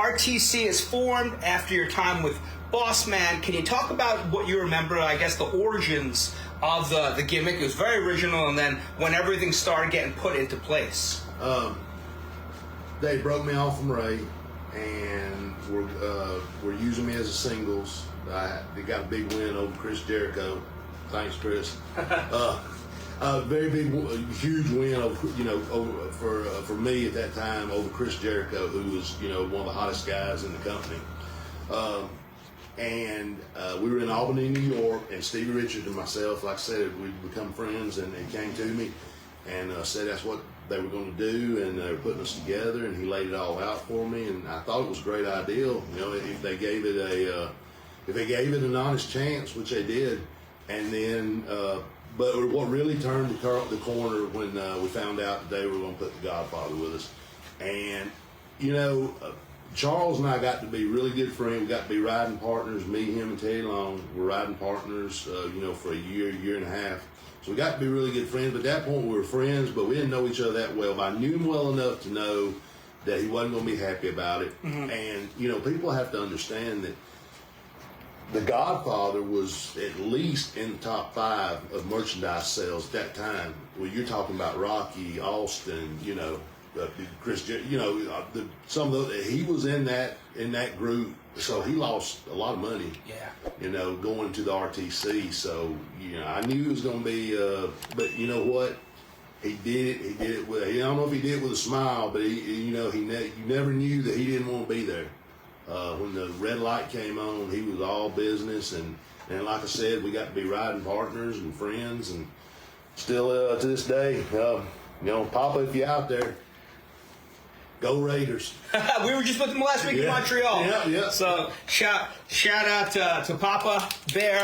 RTC is formed after your time with Boss Man. Can you talk about what you remember, I guess, the origins of the gimmick? It was very original, and then when everything started getting put into place. They broke me off from Ray, and were using me as a singles. They got a big win over Chris Jericho. Thanks, Chris. Very big, huge win over, for me at that time over Chris Jericho, who was one of the hottest guys in the company. And we were in Albany, New York, and Stevie Richards and myself, like I said, we'd become friends, and he came to me and said that's what they were going to do, and they were putting us together, and he laid it all out for me, and I thought it was a great idea. If they gave it an honest chance, which they did, and then. But what really turned the corner when we found out that they were going to put the Godfather with us. And, Charles and I got to be really good friends. We got to be riding partners. Me, him, and Teddy Long were riding partners, for a year and a half. So we got to be really good friends. But at that point, we were friends, but we didn't know each other that well. But I knew him well enough to know that he wasn't going to be happy about it. Mm-hmm. And, people have to understand that The Godfather was at least in the top 5 of merchandise sales at that time. Well, you're talking about Rocky, Austin, Chris, some of those. He was in that group, so he lost a lot of money. Yeah. Going to the RTC. So I knew it was going to be. But you know what? He did it. He did it with. I don't know if he did it with a smile, but you never knew that he didn't want to be there. When the red light came on, he was all business, and like I said, we got to be riding partners and friends, and still to this day, Papa, if you're out there, go Raiders. We were just with them last week in Montreal. Yeah. So shout out to Papa Bear.